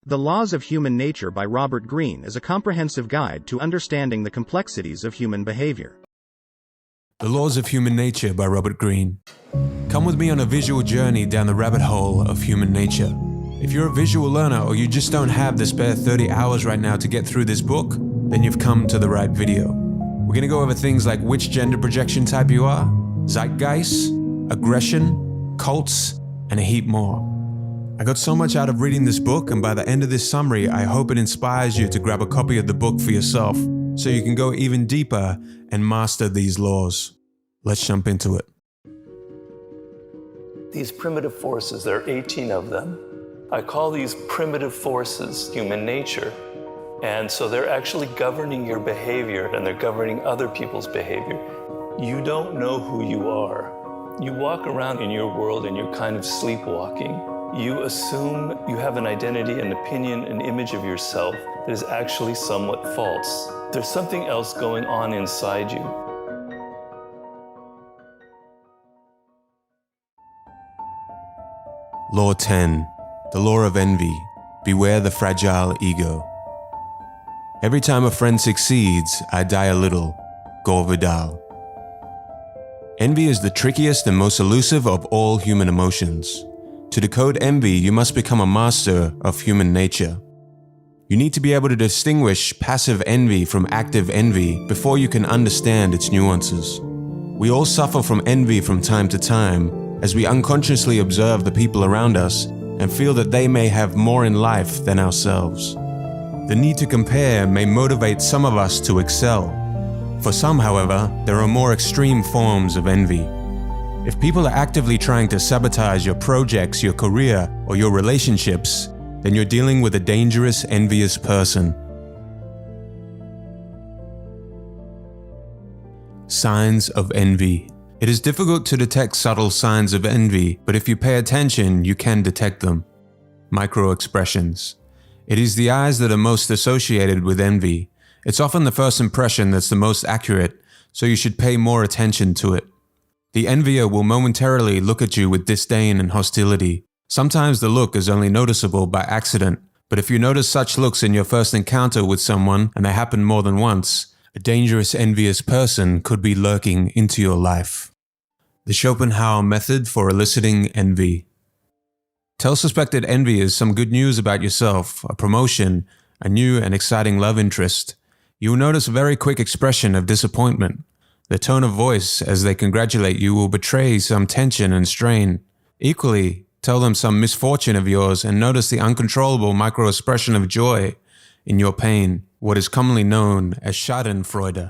The Laws of Human Nature by Robert Greene is a comprehensive guide to understanding the complexities of human behavior. The Laws of Human Nature by Robert Greene. Come with me on a visual journey down the rabbit hole of human nature. If you're a visual learner or you just don't have the spare 30 hours right now to get through this book, then you've come to the right video. We're going to go over things like which gender projection type you are, zeitgeist, aggression, cults, and a heap more. I got so much out of reading this book, and by the end of this summary, I hope it inspires you to grab a copy of the book for yourself so you can go even deeper and master these laws. Let's jump into it. These primitive forces, there are 18 of them. I call these primitive forces human nature. And so they're actually governing your behavior, and they're governing other people's behavior. You don't know who you are. You walk around in your world and you're kind of sleepwalking. You assume you have an identity, an opinion, an image of yourself that is actually somewhat false. There's something else going on inside you. Law 10. The Law of Envy. Beware the fragile ego. Every time a friend succeeds, I die a little. Gore Vidal. Envy is the trickiest and most elusive of all human emotions. To decode envy, you must become a master of human nature. You need to be able to distinguish passive envy from active envy before you can understand its nuances. We all suffer from envy from time to time as we unconsciously observe the people around us and feel that they may have more in life than ourselves. The need to compare may motivate some of us to excel. For some, however, there are more extreme forms of envy. If people are actively trying to sabotage your projects, your career, or your relationships, then you're dealing with a dangerous, envious person. Signs of envy. It is difficult to detect subtle signs of envy, but if you pay attention, you can detect them. Micro-expressions. It is the eyes that are most associated with envy. It's often the first impression that's the most accurate, so you should pay more attention to it. The envier will momentarily look at you with disdain and hostility. Sometimes the look is only noticeable by accident, but if you notice such looks in your first encounter with someone and they happen more than once, a dangerous envious person could be lurking into your life. The Schopenhauer method for eliciting envy. Tell suspected enviers some good news about yourself, a promotion, a new and exciting love interest. You will notice a very quick expression of disappointment. The tone of voice as they congratulate you will betray some tension and strain. Equally, tell them some misfortune of yours and notice the uncontrollable micro-expression of joy in your pain, what is commonly known as schadenfreude.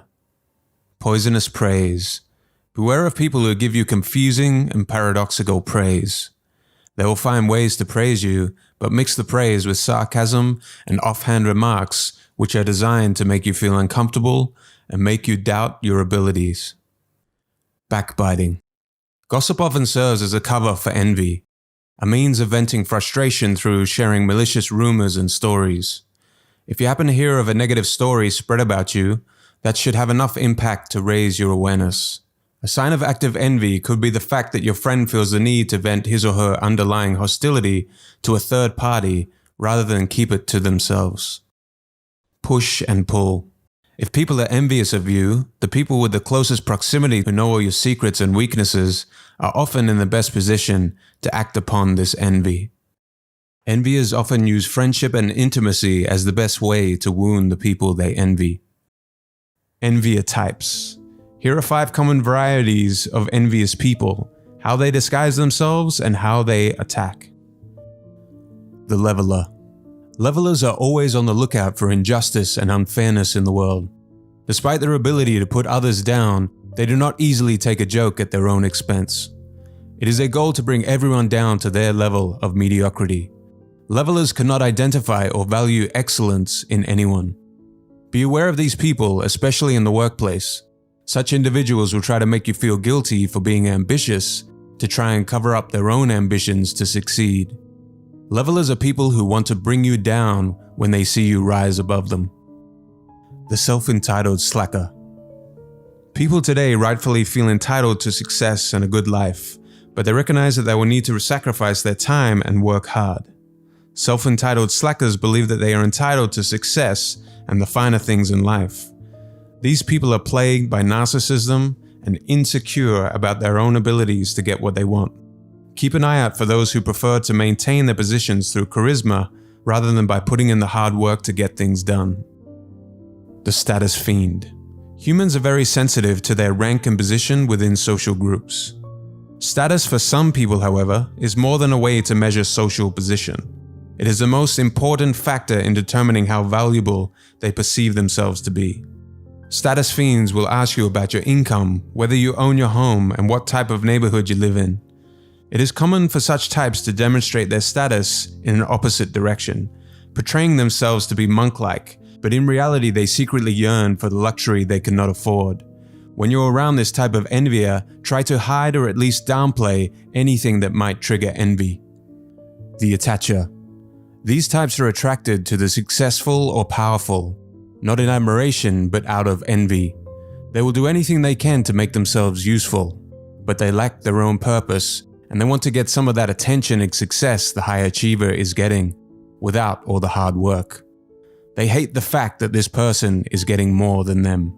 Poisonous praise. Beware of people who give you confusing and paradoxical praise. They will find ways to praise you, but mix the praise with sarcasm and offhand remarks which are designed to make you feel uncomfortable and make you doubt your abilities. Backbiting. Gossip often serves as a cover for envy, a means of venting frustration through sharing malicious rumors and stories. If you happen to hear of a negative story spread about you, that should have enough impact to raise your awareness. A sign of active envy could be the fact that your friend feels the need to vent his or her underlying hostility to a third party rather than keep it to themselves. Push and pull. If people are envious of you, the people with the closest proximity who know all your secrets and weaknesses are often in the best position to act upon this envy. Enviers often use friendship and intimacy as the best way to wound the people they envy. Envier types. Here are 5 common varieties of envious people, how they disguise themselves and how they attack. The leveler. Levelers are always on the lookout for injustice and unfairness in the world. Despite their ability to put others down, they do not easily take a joke at their own expense. It is their goal to bring everyone down to their level of mediocrity. Levelers cannot identify or value excellence in anyone. Be aware of these people, especially in the workplace. Such individuals will try to make you feel guilty for being ambitious to try and cover up their own ambitions to succeed. Levelers are people who want to bring you down when they see you rise above them. The self-entitled slacker. People today rightfully feel entitled to success and a good life, but they recognize that they will need to sacrifice their time and work hard. Self-entitled slackers believe that they are entitled to success and the finer things in life. These people are plagued by narcissism and insecure about their own abilities to get what they want. Keep an eye out for those who prefer to maintain their positions through charisma rather than by putting in the hard work to get things done. The status fiend. Humans are very sensitive to their rank and position within social groups. Status for some people, however, is more than a way to measure social position. It is the most important factor in determining how valuable they perceive themselves to be. Status fiends will ask you about your income, whether you own your home, and what type of neighborhood you live in. It is common for such types to demonstrate their status in an opposite direction, portraying themselves to be monk-like, but in reality they secretly yearn for the luxury they cannot afford. When you're around this type of envier, try to hide or at least downplay anything that might trigger envy. The attacher. These types are attracted to the successful or powerful, not in admiration but out of envy. They will do anything they can to make themselves useful, but they lack their own purpose and they want to get some of that attention and success the high achiever is getting, without all the hard work. They hate the fact that this person is getting more than them.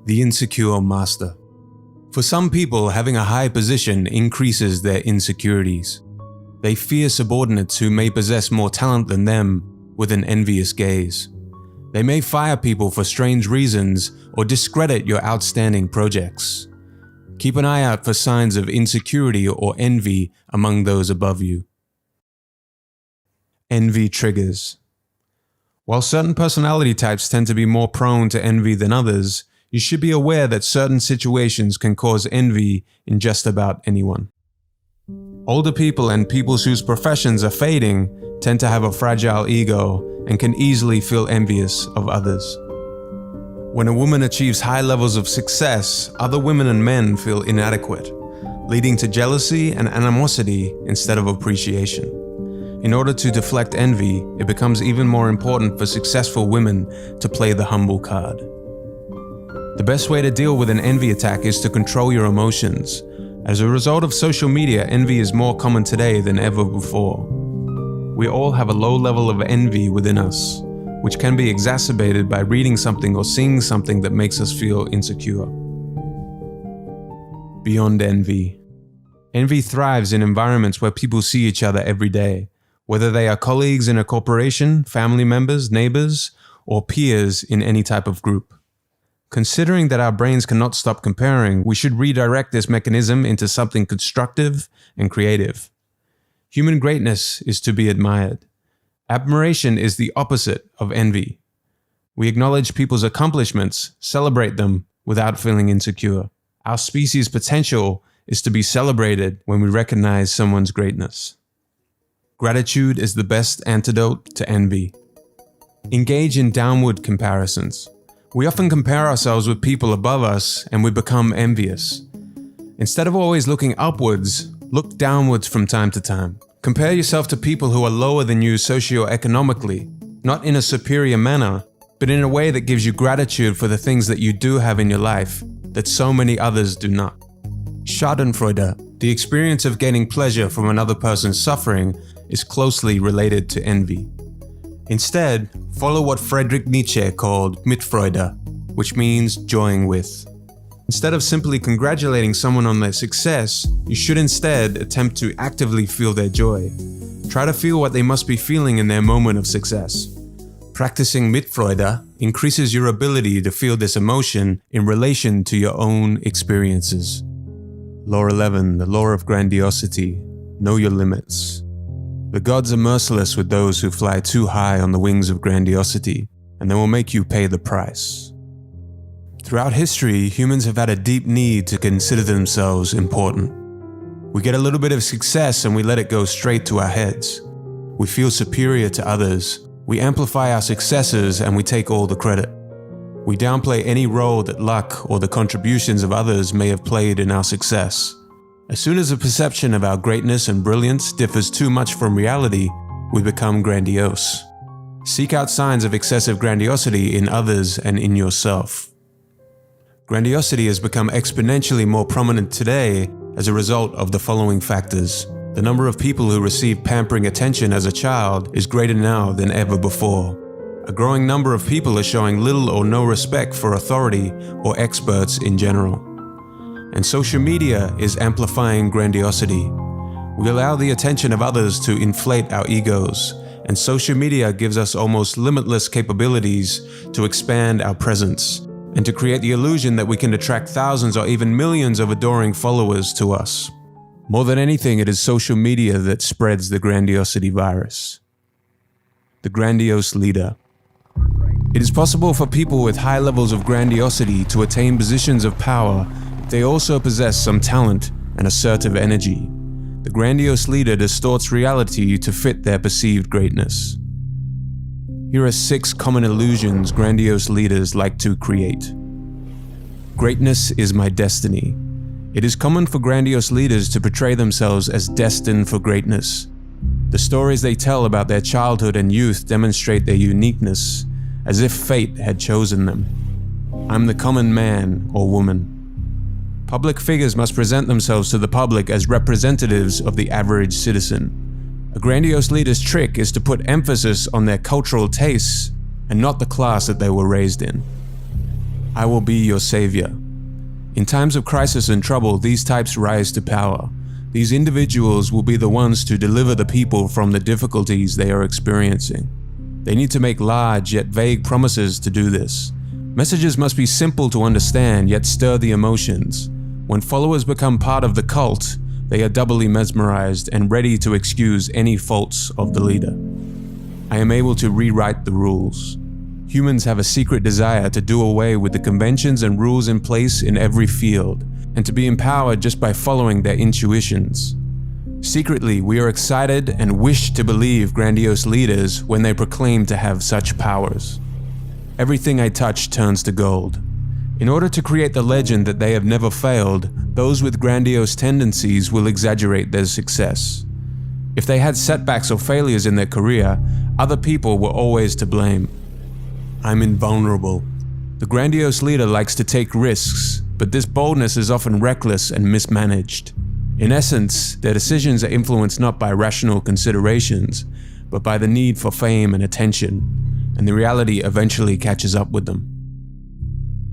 The insecure master. For some people, having a high position increases their insecurities. They fear subordinates who may possess more talent than them with an envious gaze. They may fire people for strange reasons or discredit your outstanding projects. Keep an eye out for signs of insecurity or envy among those above you. Envy triggers. While certain personality types tend to be more prone to envy than others, you should be aware that certain situations can cause envy in just about anyone. Older people and people whose professions are fading tend to have a fragile ego and can easily feel envious of others. When a woman achieves high levels of success, other women and men feel inadequate, leading to jealousy and animosity instead of appreciation. In order to deflect envy, it becomes even more important for successful women to play the humble card. The best way to deal with an envy attack is to control your emotions. As a result of social media, envy is more common today than ever before. We all have a low level of envy within us, which can be exacerbated by reading something or seeing something that makes us feel insecure. Beyond envy. Envy thrives in environments where people see each other every day, whether they are colleagues in a corporation, family members, neighbors, or peers in any type of group. Considering that our brains cannot stop comparing, we should redirect this mechanism into something constructive and creative. Human greatness is to be admired. Admiration is the opposite of envy. We acknowledge people's accomplishments, celebrate them without feeling insecure. Our species' potential is to be celebrated when we recognize someone's greatness. Gratitude is the best antidote to envy. Engage in downward comparisons. We often compare ourselves with people above us and we become envious. Instead of always looking upwards, look downwards from time to time. Compare yourself to people who are lower than you socioeconomically, not in a superior manner, but in a way that gives you gratitude for the things that you do have in your life that so many others do not. Schadenfreude, the experience of gaining pleasure from another person's suffering, is closely related to envy. Instead, follow what Friedrich Nietzsche called Mitfreude, which means joying with. Instead of simply congratulating someone on their success, you should instead attempt to actively feel their joy. Try to feel what they must be feeling in their moment of success. Practicing Mitfreude increases your ability to feel this emotion in relation to your own experiences. Law 11, the law of grandiosity. Know your limits. The gods are merciless with those who fly too high on the wings of grandiosity, and they will make you pay the price. Throughout history, humans have had a deep need to consider themselves important. We get a little bit of success and we let it go straight to our heads. We feel superior to others. We amplify our successes and we take all the credit. We downplay any role that luck or the contributions of others may have played in our success. As soon as the perception of our greatness and brilliance differs too much from reality, we become grandiose. Seek out signs of excessive grandiosity in others and in yourself. Grandiosity has become exponentially more prominent today as a result of the following factors: the The number of people who receive pampering attention as a child is greater now than ever before. A growing number of people are showing little or no respect for authority or experts in general. And social media is amplifying grandiosity. We allow the attention of others to inflate our egos, and social media gives us almost limitless capabilities to expand our presence and to create the illusion that we can attract thousands or even millions of adoring followers to us. More than anything, it is social media that spreads the grandiosity virus. The grandiose leader. It is possible for people with high levels of grandiosity to attain positions of power if they also possess some talent and assertive energy. The grandiose leader distorts reality to fit their perceived greatness. Here are 6 common illusions grandiose leaders like to create. Greatness is my destiny. It is common for grandiose leaders to portray themselves as destined for greatness. The stories they tell about their childhood and youth demonstrate their uniqueness, as if fate had chosen them. I'm the common man or woman. Public figures must present themselves to the public as representatives of the average citizen. A grandiose leader's trick is to put emphasis on their cultural tastes and not the class that they were raised in. I will be your savior. In times of crisis and trouble, these types rise to power. These individuals will be the ones to deliver the people from the difficulties they are experiencing. They need to make large yet vague promises to do this. Messages must be simple to understand yet stir the emotions. When followers become part of the cult, they are doubly mesmerized and ready to excuse any faults of the leader. I am able to rewrite the rules. Humans have a secret desire to do away with the conventions and rules in place in every field, and to be empowered just by following their intuitions. Secretly, we are excited and wish to believe grandiose leaders when they proclaim to have such powers. Everything I touch turns to gold. In order to create the legend that they have never failed, those with grandiose tendencies will exaggerate their success. If they had setbacks or failures in their career, other people were always to blame. I'm invulnerable. The grandiose leader likes to take risks, but this boldness is often reckless and mismanaged. In essence, their decisions are influenced not by rational considerations, but by the need for fame and attention, and the reality eventually catches up with them.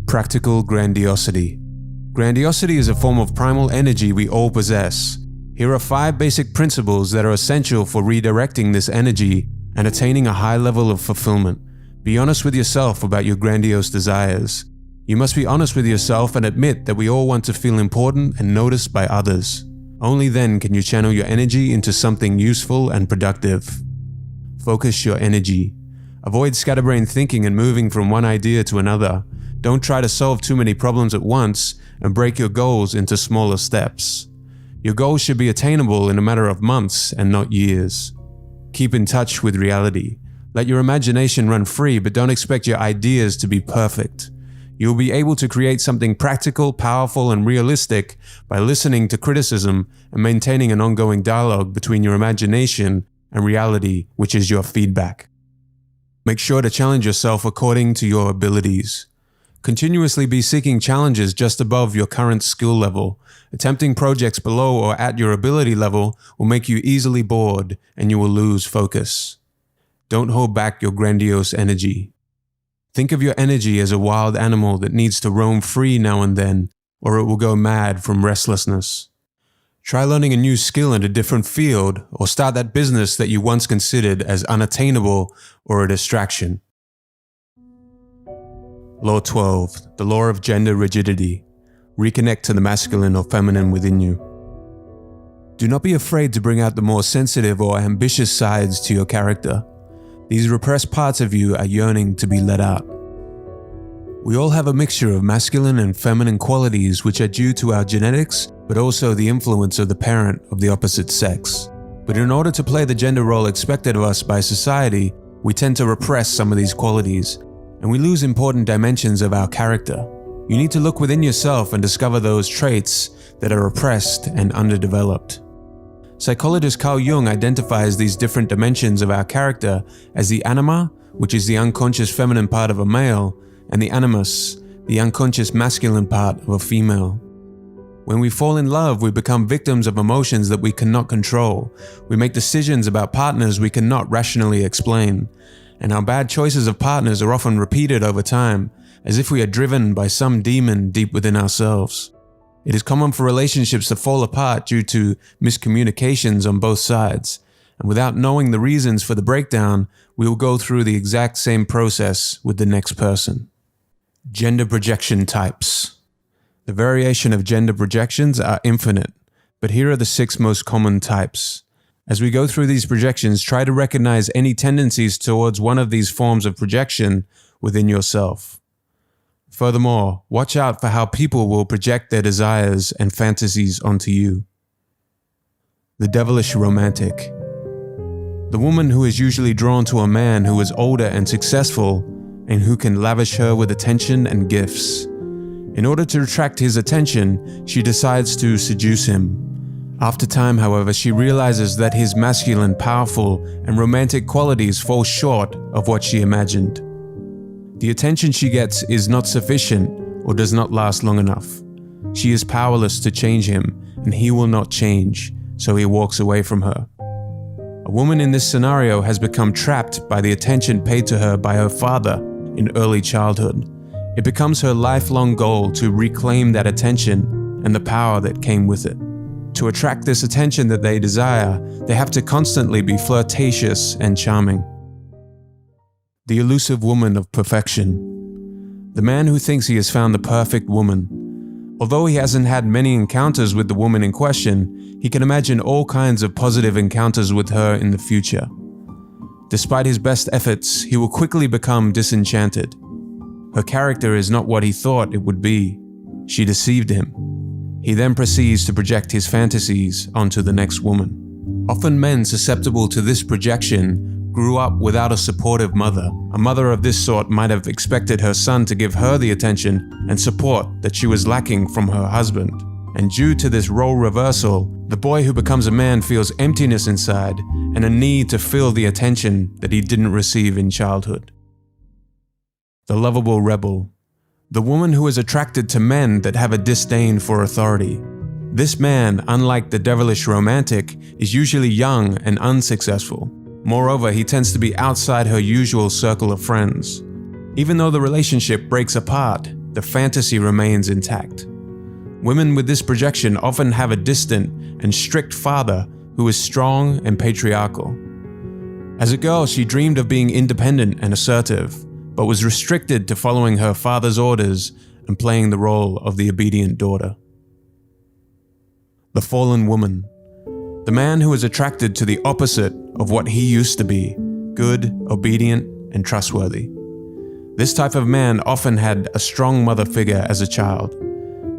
Practical grandiosity. Grandiosity is a form of primal energy we all possess. Here are 5 basic principles that are essential for redirecting this energy and attaining a high level of fulfillment. Be honest with yourself about your grandiose desires. You must be honest with yourself and admit that we all want to feel important and noticed by others. Only then can you channel your energy into something useful and productive. Focus your energy. Avoid scatterbrained thinking and moving from one idea to another. Don't try to solve too many problems at once and break your goals into smaller steps. Your goals should be attainable in a matter of months and not years. Keep in touch with reality. Let your imagination run free, but don't expect your ideas to be perfect. You will be able to create something practical, powerful, and realistic by listening to criticism and maintaining an ongoing dialogue between your imagination and reality, which is your feedback. Make sure to challenge yourself according to your abilities. Continuously be seeking challenges just above your current skill level. Attempting projects below or at your ability level will make you easily bored and you will lose focus. Don't hold back your grandiose energy. Think of your energy as a wild animal that needs to roam free now and then, or it will go mad from restlessness. Try learning a new skill in a different field, or start that business that you once considered as unattainable or a distraction. Law 12, the law of gender rigidity. Reconnect to the masculine or feminine within you. Do not be afraid to bring out the more sensitive or ambitious sides to your character. These repressed parts of you are yearning to be let out. We all have a mixture of masculine and feminine qualities which are due to our genetics, but also the influence of the parent of the opposite sex. But in order to play the gender role expected of us by society, we tend to repress some of these qualities, and we lose important dimensions of our character. You need to look within yourself and discover those traits that are repressed and underdeveloped. Psychologist Carl Jung identifies these different dimensions of our character as the anima, which is the unconscious feminine part of a male, and the animus, the unconscious masculine part of a female. When we fall in love, we become victims of emotions that we cannot control. We make decisions about partners we cannot rationally explain. And our bad choices of partners are often repeated over time, as if we are driven by some demon deep within ourselves. It is common for relationships to fall apart due to miscommunications on both sides. And without knowing the reasons for the breakdown, we will go through the exact same process with the next person. Gender projection types. The variation of gender projections are infinite, but here are the 6 most common types. As we go through these projections, try to recognize any tendencies towards one of these forms of projection within yourself. Furthermore, watch out for how people will project their desires and fantasies onto you. The devilish romantic. The woman who is usually drawn to a man who is older and successful and who can lavish her with attention and gifts. In order to attract his attention, she decides to seduce him. After time, however, she realizes that his masculine, powerful, and romantic qualities fall short of what she imagined. The attention she gets is not sufficient or does not last long enough. She is powerless to change him, and he will not change, so he walks away from her. A woman in this scenario has become trapped by the attention paid to her by her father in early childhood. It becomes her lifelong goal to reclaim that attention and the power that came with it. To attract this attention that they desire, they have to constantly be flirtatious and charming. The elusive woman of perfection. The man who thinks he has found the perfect woman. Although he hasn't had many encounters with the woman in question, he can imagine all kinds of positive encounters with her in the future. Despite his best efforts, he will quickly become disenchanted. Her character is not what he thought it would be. She deceived him. He then proceeds to project his fantasies onto the next woman. Often men susceptible to this projection grew up without a supportive mother. A mother of this sort might have expected her son to give her the attention and support that she was lacking from her husband. And due to this role reversal, the boy who becomes a man feels emptiness inside and a need to fill the attention that he didn't receive in childhood. The lovable rebel. The woman who is attracted to men that have a disdain for authority. This man, unlike the devilish romantic, is usually young and unsuccessful. Moreover, he tends to be outside her usual circle of friends. Even though the relationship breaks apart, the fantasy remains intact. Women with this projection often have a distant and strict father who is strong and patriarchal. As a girl, she dreamed of being independent and assertive, but was restricted to following her father's orders and playing the role of the obedient daughter. The fallen woman. The man who is attracted to the opposite of what he used to be, good, obedient, and trustworthy. This type of man often had a strong mother figure as a child,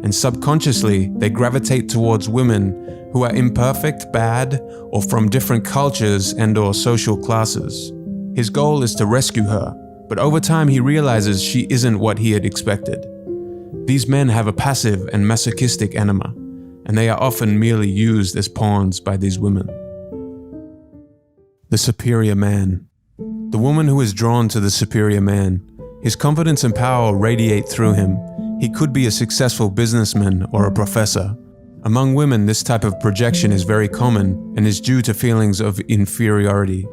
and subconsciously they gravitate towards women who are imperfect, bad, or from different cultures and/or social classes. His goal is to rescue her, but over time he realizes she isn't what he had expected. These men have a passive and masochistic anima, and they are often merely used as pawns by these women. The superior man. The woman who is drawn to the superior man. His confidence and power radiate through him. He could be a successful businessman or a professor. Among women, this type of projection is very common and is due to feelings of inferiority.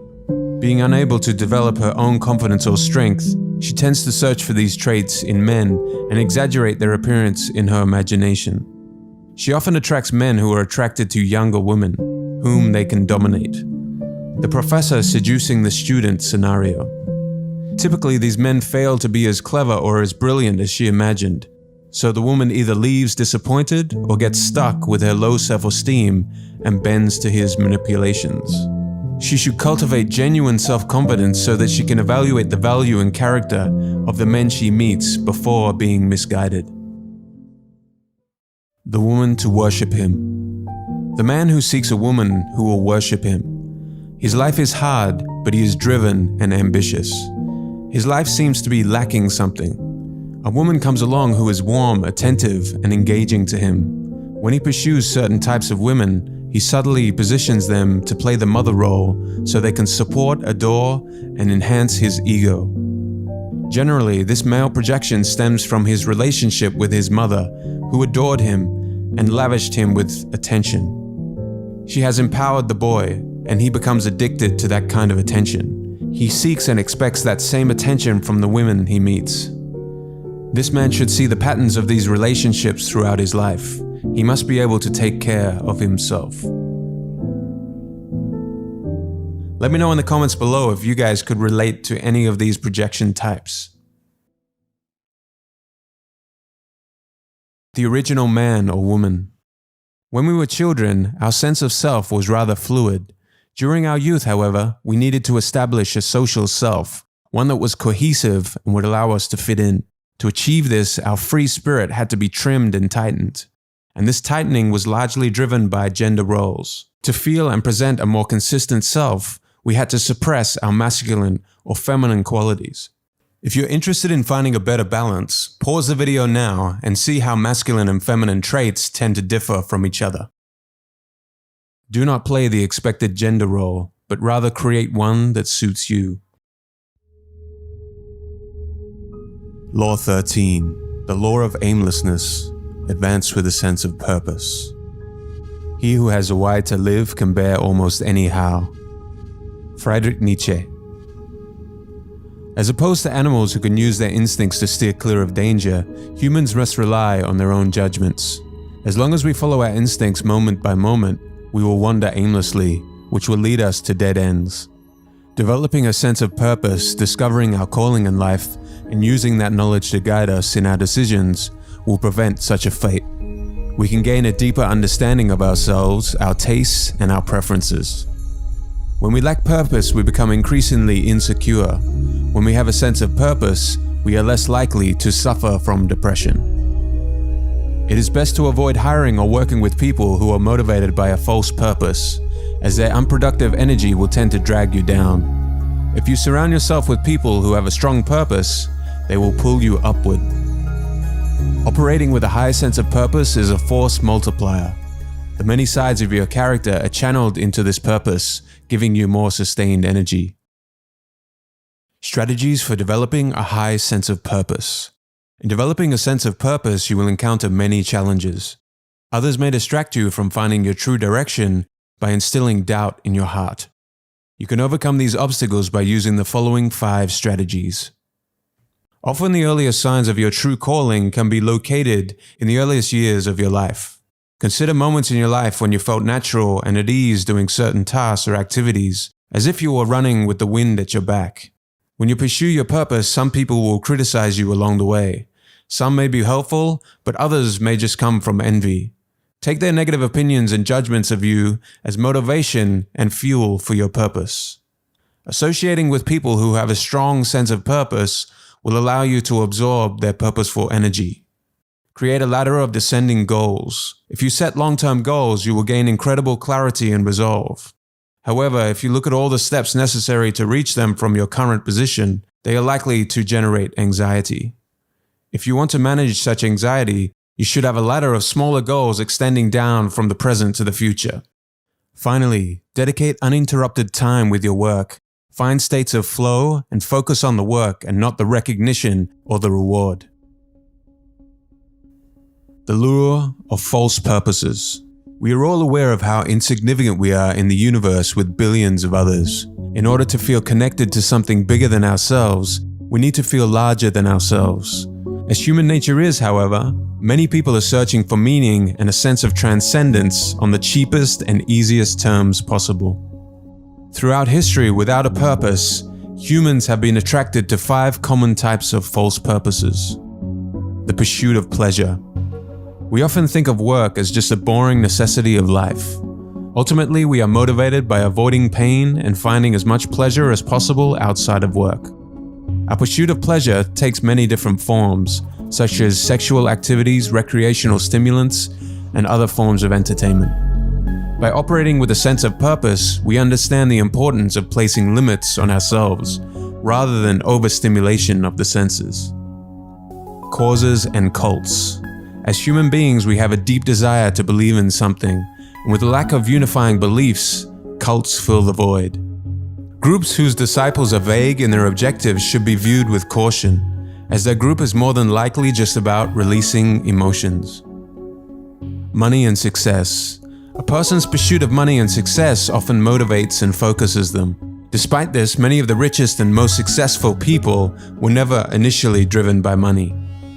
Being unable to develop her own confidence or strength, she tends to search for these traits in men and exaggerate their appearance in her imagination. She often attracts men who are attracted to younger women, whom they can dominate. The professor seducing the student scenario. Typically, these men fail to be as clever or as brilliant as she imagined, so the woman either leaves disappointed or gets stuck with her low self-esteem and bends to his manipulations. She should cultivate genuine self-confidence so that she can evaluate the value and character of the men she meets before being misguided. The woman to worship him. The man who seeks a woman who will worship him. His life is hard, but he is driven and ambitious. His life seems to be lacking something. A woman comes along who is warm, attentive, and engaging to him. When he pursues certain types of women, he subtly positions them to play the mother role so they can support, adore, and enhance his ego. Generally, this male projection stems from his relationship with his mother, who adored him and lavished him with attention. She has empowered the boy, and he becomes addicted to that kind of attention. He seeks and expects that same attention from the women he meets. This man should see the patterns of these relationships throughout his life. He must be able to take care of himself. Let me know in the comments below if you guys could relate to any of these projection types. The original man or woman. When we were children, our sense of self was rather fluid. During our youth, however, we needed to establish a social self, one that was cohesive and would allow us to fit in. To achieve this, our free spirit had to be trimmed and tightened. And this tightening was largely driven by gender roles. To feel and present a more consistent self, we had to suppress our masculine or feminine qualities. If you're interested in finding a better balance, pause the video now and see how masculine and feminine traits tend to differ from each other. Do not play the expected gender role, but rather create one that suits you. Law 13. The law of aimlessness. Advance with a sense of purpose. He who has a why to live can bear almost any how. Friedrich Nietzsche. As opposed to animals who can use their instincts to steer clear of danger, humans must rely on their own judgments. As long as we follow our instincts moment by moment, we will wander aimlessly, which will lead us to dead ends. Developing a sense of purpose, discovering our calling in life, and using that knowledge to guide us in our decisions will prevent such a fate. We can gain a deeper understanding of ourselves, our tastes, and our preferences. When we lack purpose, we become increasingly insecure. When we have a sense of purpose, we are less likely to suffer from depression. It is best to avoid hiring or working with people who are motivated by a false purpose, as their unproductive energy will tend to drag you down. If you surround yourself with people who have a strong purpose, they will pull you upward. Operating with a high sense of purpose is a force multiplier. The many sides of your character are channeled into this purpose, giving you more sustained energy. Strategies for developing a high sense of purpose. In developing a sense of purpose, you will encounter many challenges. Others may distract you from finding your true direction by instilling doubt in your heart. You can overcome these obstacles by using the following 5 strategies. Often the earliest signs of your true calling can be located in the earliest years of your life. Consider moments in your life when you felt natural and at ease doing certain tasks or activities, as if you were running with the wind at your back. When you pursue your purpose, some people will criticize you along the way. Some may be helpful, but others may just come from envy. Take their negative opinions and judgments of you as motivation and fuel for your purpose. Associating with people who have a strong sense of purpose will allow you to absorb their purposeful energy. Create a ladder of descending goals. If you set long-term goals, you will gain incredible clarity and resolve. However, if you look at all the steps necessary to reach them from your current position, they are likely to generate anxiety. If you want to manage such anxiety, you should have a ladder of smaller goals extending down from the present to the future. Finally, dedicate uninterrupted time with your work. Find states of flow and focus on the work and not the recognition or the reward. The lure of false purposes. We are all aware of how insignificant we are in the universe with billions of others. In order to feel connected to something bigger than ourselves, we need to feel larger than ourselves. As human nature is, however, many people are searching for meaning and a sense of transcendence on the cheapest and easiest terms possible. Throughout history, without a purpose, humans have been attracted to 5 common types of false purposes. The pursuit of pleasure. We often think of work as just a boring necessity of life. Ultimately, we are motivated by avoiding pain and finding as much pleasure as possible outside of work. Our pursuit of pleasure takes many different forms, such as sexual activities, recreational stimulants, and other forms of entertainment. By operating with a sense of purpose, we understand the importance of placing limits on ourselves, rather than overstimulation of the senses. Causes and cults. As human beings, we have a deep desire to believe in something, and with a lack of unifying beliefs, cults fill the void. Groups whose disciples are vague in their objectives should be viewed with caution, as their group is more than likely just about releasing emotions. Money and success. A person's pursuit of money and success often motivates and focuses them. Despite this, many of the richest and most successful people were never initially driven by money.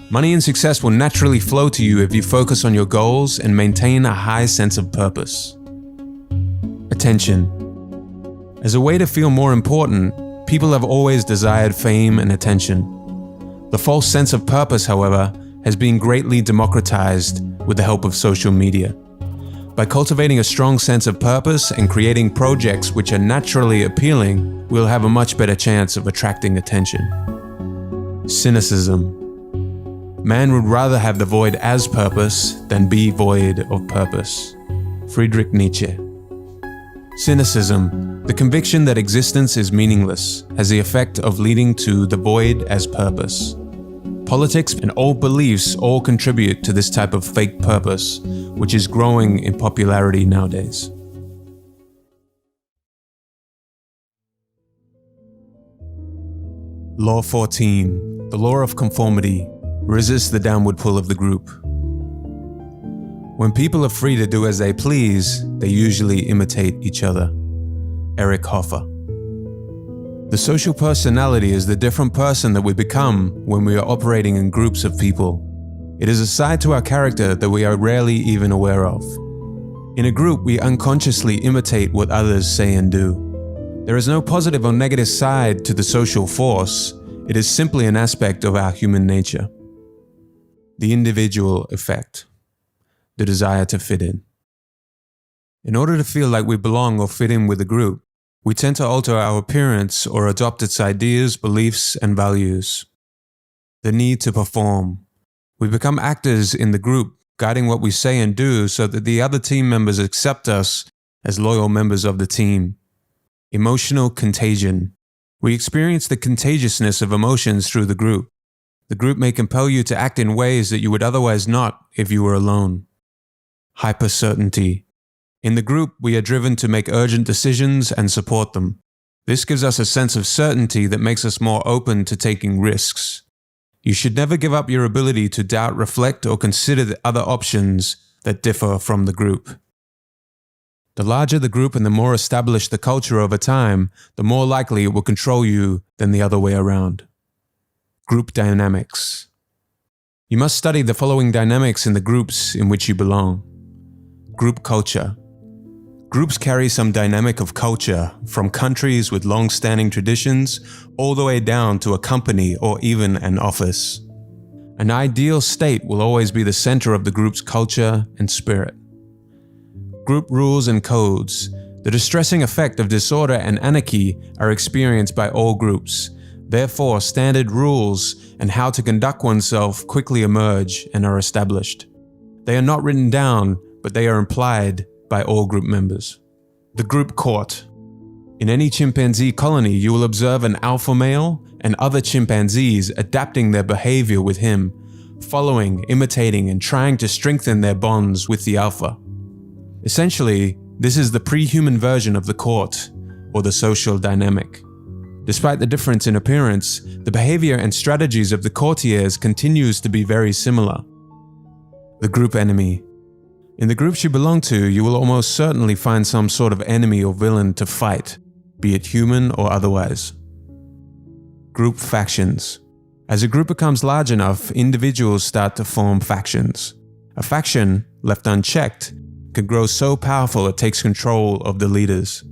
Money and success will naturally flow to you if you focus on your goals and maintain a high sense of purpose. Attention. As a way to feel more important, people have always desired fame and attention. The false sense of purpose, however, has been greatly democratized with the help of social media. By cultivating a strong sense of purpose and creating projects which are naturally appealing, we'll have a much better chance of attracting attention. Cynicism. Man would rather have the void as purpose than be void of purpose. Friedrich Nietzsche. Cynicism, the conviction that existence is meaningless, has the effect of leading to the void as purpose. Politics and old beliefs all contribute to this type of fake purpose, which is growing in popularity nowadays. Law 14. The law of conformity. Resist the downward pull of the group. When people are free to do as they please, they usually imitate each other. Eric Hoffer. The social personality is the different person that we become when we are operating in groups of people. It is a side to our character that we are rarely even aware of. In a group, we unconsciously imitate what others say and do. There is no positive or negative side to the social force. It is simply an aspect of our human nature. The individual effect. The desire to fit in. In order to feel like we belong or fit in with a group, we tend to alter our appearance or adopt its ideas, beliefs, and values. The need to perform. We become actors in the group, guiding what we say and do so that the other team members accept us as loyal members of the team. Emotional contagion. We experience the contagiousness of emotions through the group. The group may compel you to act in ways that you would otherwise not if you were alone. Hypercertainty. In the group, we are driven to make urgent decisions and support them. This gives us a sense of certainty that makes us more open to taking risks. You should never give up your ability to doubt, reflect, or consider the other options that differ from the group. The larger the group and the more established the culture over time, the more likely it will control you than the other way around. Group dynamics. You must study the following dynamics in the groups in which you belong. Group culture. Groups carry some dynamic of culture, from countries with long-standing traditions all the way down to a company or even an office. An ideal state will always be the center of the group's culture and spirit. Group rules and codes. The distressing effect of disorder and anarchy are experienced by all groups. Therefore, standard rules and how to conduct oneself quickly emerge and are established. They are not written down, but they are implied by all group members. The group court. In any chimpanzee colony, you will observe an alpha male and other chimpanzees adapting their behavior with him, following, imitating, and trying to strengthen their bonds with the alpha. Essentially, this is the pre-human version of the court, or the social dynamic. Despite the difference in appearance, the behavior and strategies of the courtiers continues to be very similar. The group enemy. In the groups you belong to, you will almost certainly find some sort of enemy or villain to fight, be it human or otherwise. Group factions. As a group becomes large enough, individuals start to form factions. A faction, left unchecked, can grow so powerful it takes control of the leaders.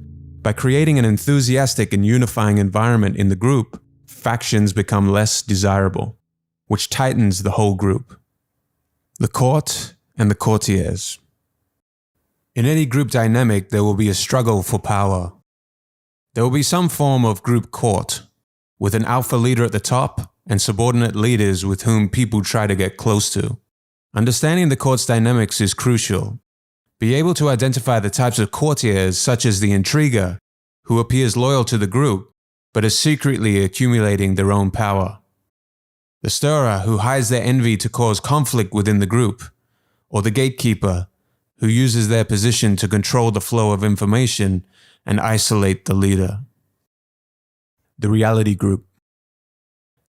By creating an enthusiastic and unifying environment in the group, factions become less desirable, which tightens the whole group. The court and the courtiers. In any group dynamic, there will be a struggle for power. There will be some form of group court, with an alpha leader at the top and subordinate leaders with whom people try to get close to. Understanding the court's dynamics is crucial. Be able to identify the types of courtiers, such as the intriguer, who appears loyal to the group, but is secretly accumulating their own power. The stirrer, who hides their envy to cause conflict within the group, or the gatekeeper, who uses their position to control the flow of information and isolate the leader. The reality group.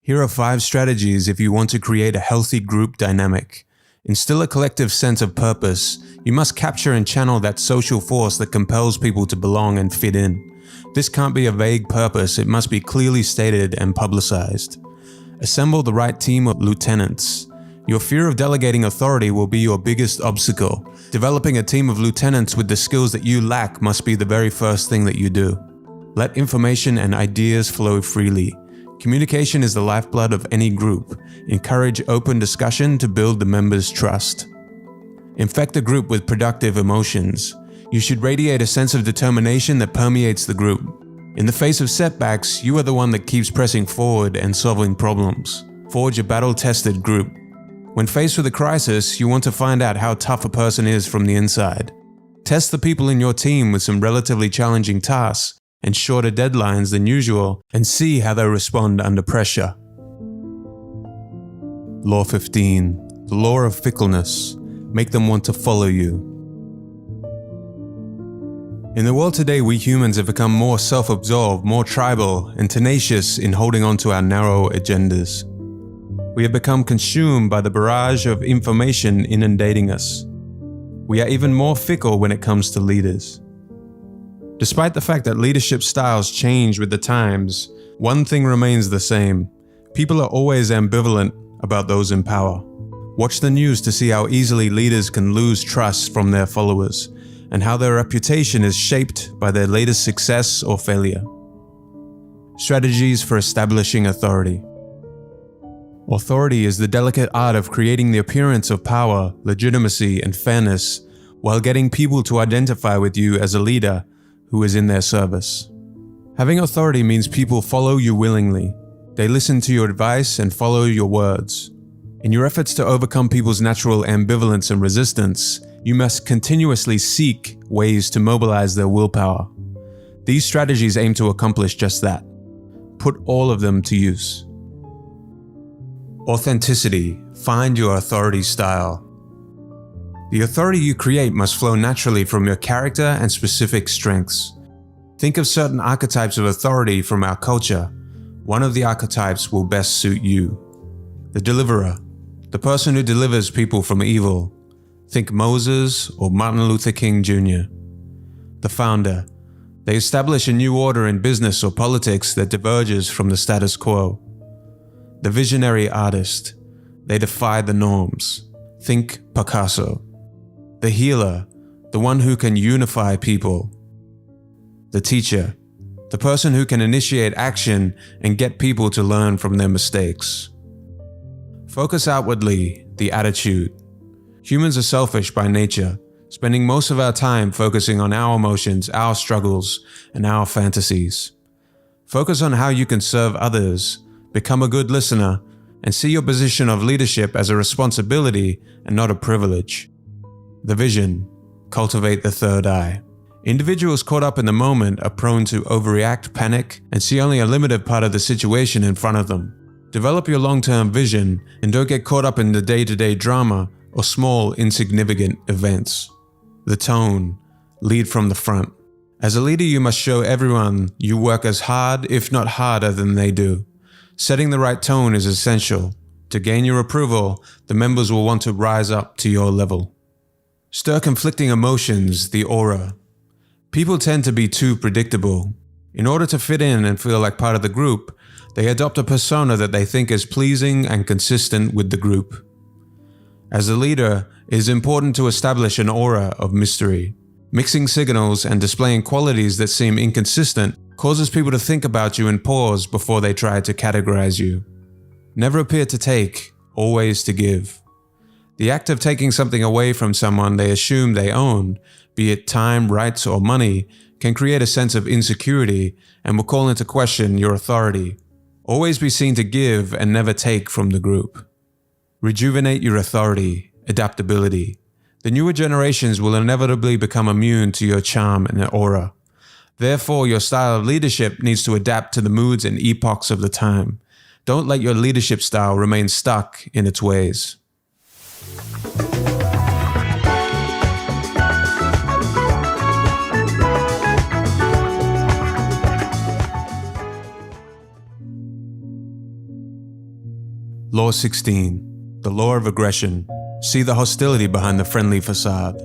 Here are 5 strategies if you want to create a healthy group dynamic. Instill a collective sense of purpose. You must capture and channel that social force that compels people to belong and fit in. This can't be a vague purpose, it must be clearly stated and publicized. Assemble the right team of lieutenants. Your fear of delegating authority will be your biggest obstacle. Developing a team of lieutenants with the skills that you lack must be the very first thing that you do. Let information and ideas flow freely. Communication is the lifeblood of any group. Encourage open discussion to build the members' trust. Infect the group with productive emotions. You should radiate a sense of determination that permeates the group. In the face of setbacks, you are the one that keeps pressing forward and solving problems. Forge a battle-tested group. When faced with a crisis, you want to find out how tough a person is from the inside. Test the people in your team with some relatively challenging tasks and shorter deadlines than usual, and see how they respond under pressure. Law 15. The law of fickleness. Make them want to follow you. In the world today, we humans have become more self-absorbed, more tribal, and tenacious in holding on to our narrow agendas. We have become consumed by the barrage of information inundating us. We are even more fickle when it comes to leaders. Despite the fact that leadership styles change with the times, one thing remains the same. People are always ambivalent about those in power. Watch the news to see how easily leaders can lose trust from their followers, and how their reputation is shaped by their latest success or failure. Strategies for establishing authority. Authority is the delicate art of creating the appearance of power, legitimacy, and fairness, while getting people to identify with you as a leader who is in their service. Having authority means people follow you willingly. They listen to your advice and follow your words. In your efforts to overcome people's natural ambivalence and resistance, you must continuously seek ways to mobilize their willpower. These strategies aim to accomplish just that. Put all of them to use. Authenticity. Find your authority style. The authority you create must flow naturally from your character and specific strengths. Think of certain archetypes of authority from our culture. One of the archetypes will best suit you. The deliverer. The person who delivers people from evil. Think Moses or Martin Luther King Jr. The founder. They establish a new order in business or politics that diverges from the status quo. The visionary artist. They defy the norms. Think Picasso. The healer. The one who can unify people. The teacher. The person who can initiate action and get people to learn from their mistakes. Focus outwardly. The attitude. Humans are selfish by nature, spending most of our time focusing on our emotions, our struggles, and our fantasies. Focus on how you can serve others, become a good listener, and see your position of leadership as a responsibility and not a privilege. The vision. Cultivate the third eye. Individuals caught up in the moment are prone to overreact, panic, and see only a limited part of the situation in front of them. Develop your long-term vision and don't get caught up in the day-to-day drama or small, insignificant events. The tone. Lead from the front. As a leader, you must show everyone you work as hard, if not harder, than they do. Setting the right tone is essential. To gain your approval, the members will want to rise up to your level. Stir conflicting emotions, the aura. People tend to be too predictable. In order to fit in and feel like part of the group, they adopt a persona that they think is pleasing and consistent with the group. As a leader, it is important to establish an aura of mystery. Mixing signals and displaying qualities that seem inconsistent causes people to think about you and pause before they try to categorize you. Never appear to take, always to give. The act of taking something away from someone they assume they own, be it time, rights, or money, can create a sense of insecurity and will call into question your authority. Always be seen to give and never take from the group. Rejuvenate your authority, adaptability. The newer generations will inevitably become immune to your charm and aura. Therefore, your style of leadership needs to adapt to the moods and epochs of the time. Don't let your leadership style remain stuck in its ways. Law 16. The law of aggression. See the hostility behind the friendly facade.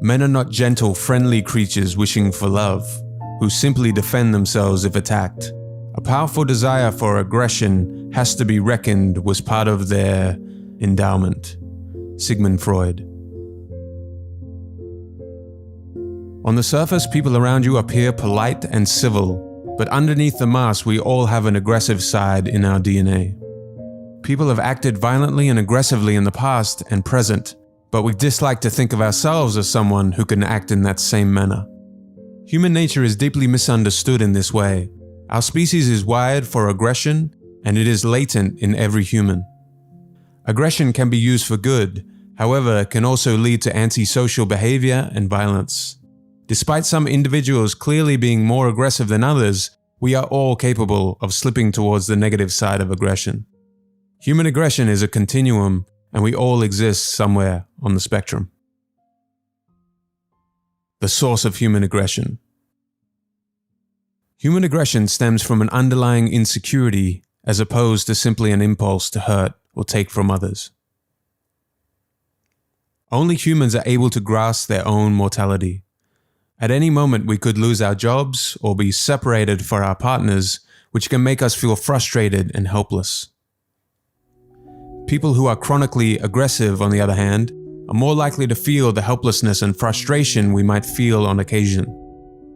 Men are not gentle, friendly creatures wishing for love, who simply defend themselves if attacked. A powerful desire for aggression has to be reckoned was part of their endowment. Sigmund Freud. On the surface, people around you appear polite and civil, but underneath the mask, we all have an aggressive side in our DNA. People have acted violently and aggressively in the past and present, but we dislike to think of ourselves as someone who can act in that same manner. Human nature is deeply misunderstood in this way. Our species is wired for aggression, and it is latent in every human. Aggression can be used for good, however, it can also lead to antisocial behavior and violence. Despite some individuals clearly being more aggressive than others, we are all capable of slipping towards the negative side of aggression. Human aggression is a continuum, and we all exist somewhere on the spectrum. The source of human aggression. Human aggression stems from an underlying insecurity as opposed to simply an impulse to hurt or take from others. Only humans are able to grasp their own mortality. At any moment we could lose our jobs or be separated from our partners, which can make us feel frustrated and helpless. People who are chronically aggressive, on the other hand, are more likely to feel the helplessness and frustration we might feel on occasion.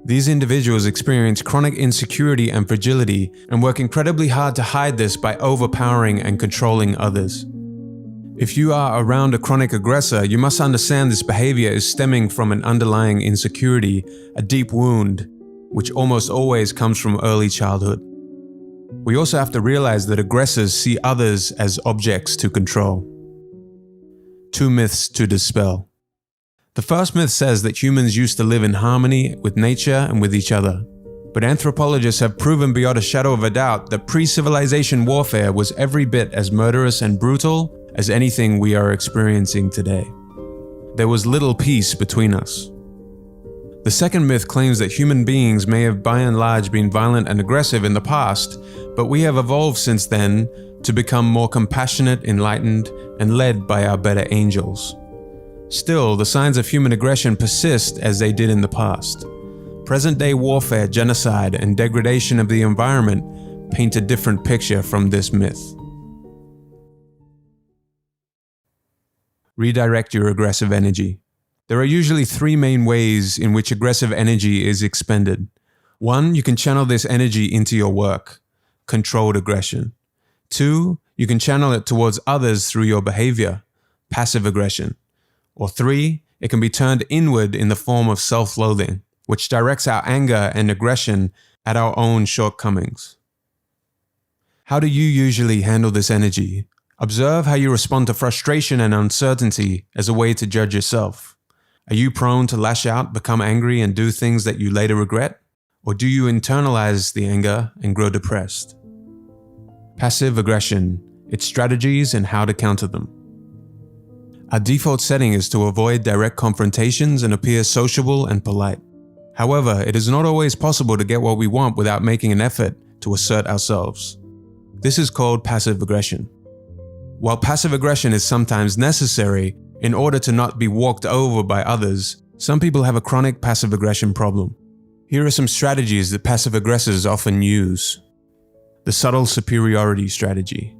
These individuals experience chronic insecurity and fragility and work incredibly hard to hide this by overpowering and controlling others. If you are around a chronic aggressor, you must understand this behavior is stemming from an underlying insecurity, a deep wound, which almost always comes from early childhood. We also have to realize that aggressors see others as objects to control. 2 myths to dispel. The first myth says that humans used to live in harmony with nature and with each other. But anthropologists have proven beyond a shadow of a doubt that pre-civilization warfare was every bit as murderous and brutal as anything we are experiencing today. There was little peace between us. The second myth claims that human beings may have by and large been violent and aggressive in the past, but we have evolved since then to become more compassionate, enlightened, and led by our better angels. Still, the signs of human aggression persist as they did in the past. Present-day warfare, genocide, and degradation of the environment paint a different picture from this myth. Redirect your aggressive energy. There are usually 3 main ways in which aggressive energy is expended. 1, you can channel this energy into your work, controlled aggression. 2, you can channel it towards others through your behavior, passive aggression. Or 3, it can be turned inward in the form of self-loathing, which directs our anger and aggression at our own shortcomings. How do you usually handle this energy? Observe how you respond to frustration and uncertainty as a way to judge yourself. Are you prone to lash out, become angry, and do things that you later regret? Or do you internalize the anger and grow depressed? Passive aggression, its strategies and how to counter them. Our default setting is to avoid direct confrontations and appear sociable and polite. However, it is not always possible to get what we want without making an effort to assert ourselves. This is called passive aggression. While passive aggression is sometimes necessary in order to not be walked over by others, some people have a chronic passive aggression problem. Here are some strategies that passive aggressors often use. The subtle superiority strategy.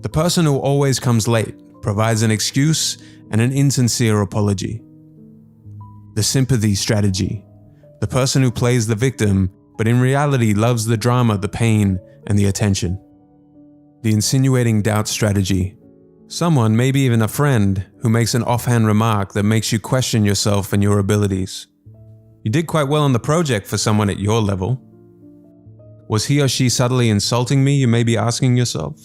The person who always comes late provides an excuse and an insincere apology. The sympathy strategy. The person who plays the victim, but in reality loves the drama, the pain, and the attention. The insinuating doubt strategy. Someone, maybe even a friend, who makes an offhand remark that makes you question yourself and your abilities. You did quite well on the project for someone at your level. Was he or she subtly insulting me, you may be asking yourself?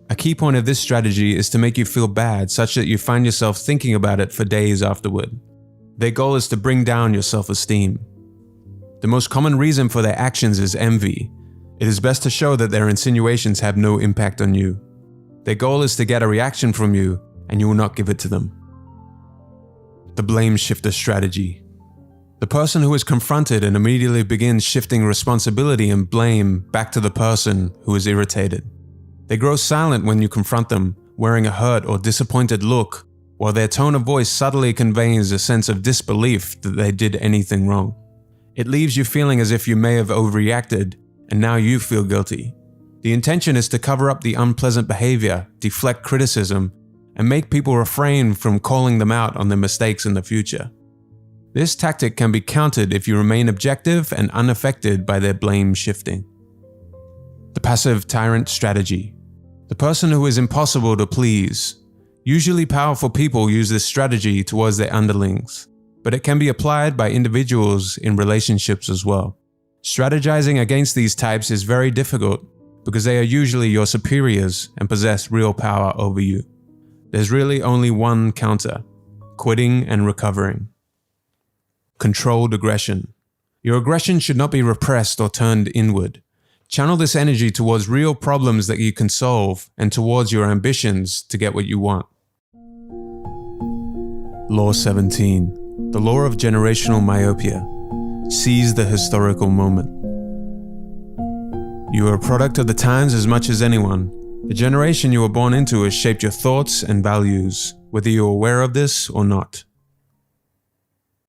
A key point of this strategy is to make you feel bad such that you find yourself thinking about it for days afterward. Their goal is to bring down your self-esteem. The most common reason for their actions is envy. It is best to show that their insinuations have no impact on you. Their goal is to get a reaction from you, and you will not give it to them. The blame shifter strategy. The person who is confronted and immediately begins shifting responsibility and blame back to the person who is irritated. They grow silent when you confront them, wearing a hurt or disappointed look, while their tone of voice subtly conveys a sense of disbelief that they did anything wrong. It leaves you feeling as if you may have overreacted, and now you feel guilty. The intention is to cover up the unpleasant behavior, deflect criticism, and make people refrain from calling them out on their mistakes in the future. This tactic can be countered if you remain objective and unaffected by their blame shifting. The passive tyrant strategy. The person who is impossible to please. Usually powerful people use this strategy towards their underlings, but it can be applied by individuals in relationships as well. Strategizing against these types is very difficult because they are usually your superiors and possess real power over you. There's really only one counter: quitting and recovering. Controlled aggression. Your aggression should not be repressed or turned inward. Channel this energy towards real problems that you can solve and towards your ambitions to get what you want. Law 17. The law of generational myopia. Seize the historical moment. You are a product of the times as much as anyone. The generation you were born into has shaped your thoughts and values, whether you are aware of this or not.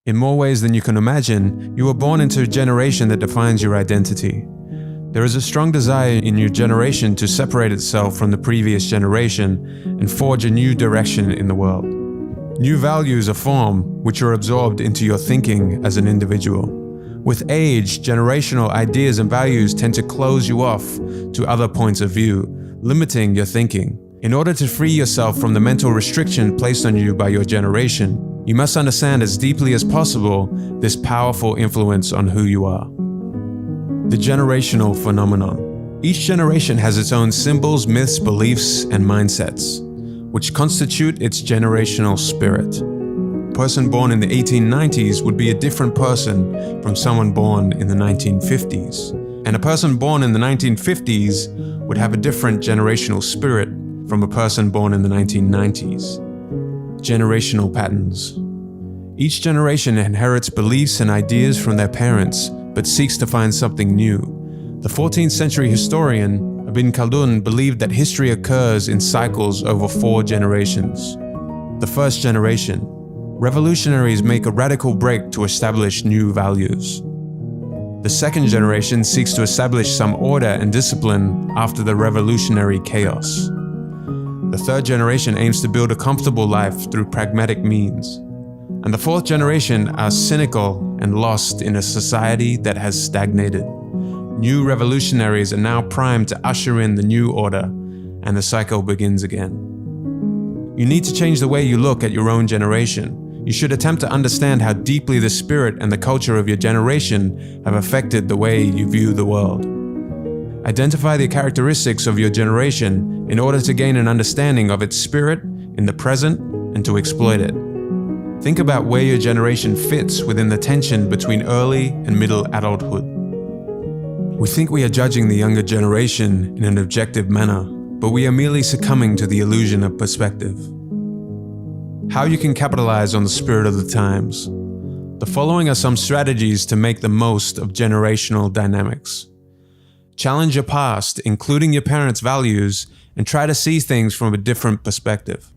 In more ways than you can imagine, you were born into a generation that defines your identity. There is a strong desire in your generation to separate itself from the previous generation and forge a new direction in the world. New values are formed, which are absorbed into your thinking as an individual. With age, generational ideas and values tend to close you off to other points of view, limiting your thinking. In order to free yourself from the mental restriction placed on you by your generation, you must understand as deeply as possible this powerful influence on who you are. The generational phenomenon. Each generation has its own symbols, myths, beliefs, and mindsets, which constitute its generational spirit. A person born in the 1890s would be a different person from someone born in the 1950s. And a person born in the 1950s would have a different generational spirit from a person born in the 1990s. Generational patterns. Each generation inherits beliefs and ideas from their parents, but seeks to find something new. The 14th century historian Ibn Khaldun believed that history occurs in cycles over 4 generations. The first generation. Revolutionaries make a radical break to establish new values. The second generation seeks to establish some order and discipline after the revolutionary chaos. The third generation aims to build a comfortable life through pragmatic means. And the fourth generation are cynical and lost in a society that has stagnated. New revolutionaries are now primed to usher in the new order, and the cycle begins again. You need to change the way you look at your own generation. You should attempt to understand how deeply the spirit and the culture of your generation have affected the way you view the world. Identify the characteristics of your generation in order to gain an understanding of its spirit in the present and to exploit it. Think about where your generation fits within the tension between early and middle adulthood. We think we are judging the younger generation in an objective manner, but we are merely succumbing to the illusion of perspective. How you can capitalize on the spirit of the times. The following are some strategies to make the most of generational dynamics. Challenge your past, including your parents' values, and try to see things from a different perspective.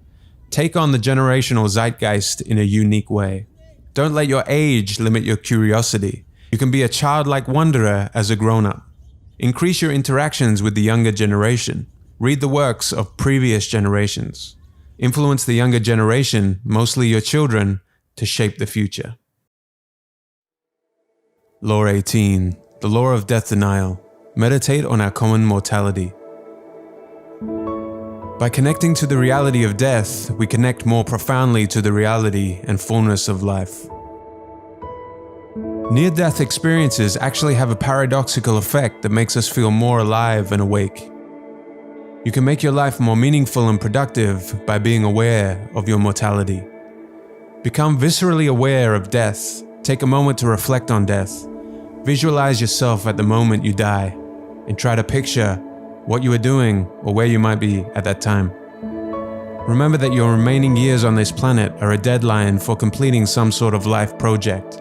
Take on the generational zeitgeist in a unique way. Don't let your age limit your curiosity. You can be a childlike wanderer as a grown-up. Increase your interactions with the younger generation. Read the works of previous generations. Influence the younger generation, mostly your children, to shape the future. Law 18. The law of death denial. Meditate on our common mortality. By connecting to the reality of death, we connect more profoundly to the reality and fullness of life. Near-death experiences actually have a paradoxical effect that makes us feel more alive and awake. You can make your life more meaningful and productive by being aware of your mortality. Become viscerally aware of death. Take a moment to reflect on death. Visualize yourself at the moment you die, and try to picture what you are doing or where you might be at that time. Remember that your remaining years on this planet are a deadline for completing some sort of life project.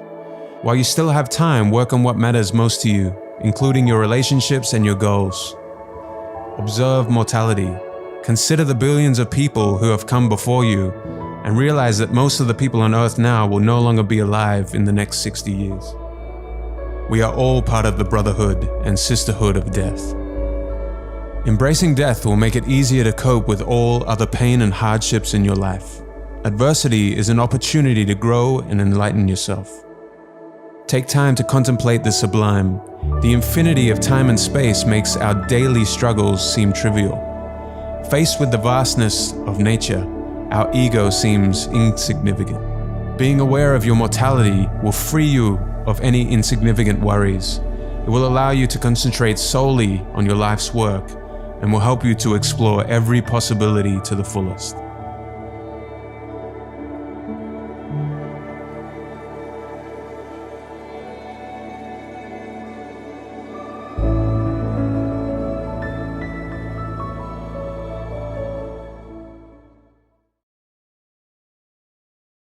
While you still have time, work on what matters most to you, including your relationships and your goals. Observe mortality. Consider the billions of people who have come before you, and realize that most of the people on Earth now will no longer be alive in the next 60 years. We are all part of the brotherhood and sisterhood of death. Embracing death will make it easier to cope with all other pain and hardships in your life. Adversity is an opportunity to grow and enlighten yourself. Take time to contemplate the sublime. The infinity of time and space makes our daily struggles seem trivial. Faced with the vastness of nature, our ego seems insignificant. Being aware of your mortality will free you of any insignificant worries. It will allow you to concentrate solely on your life's work and will help you to explore every possibility to the fullest.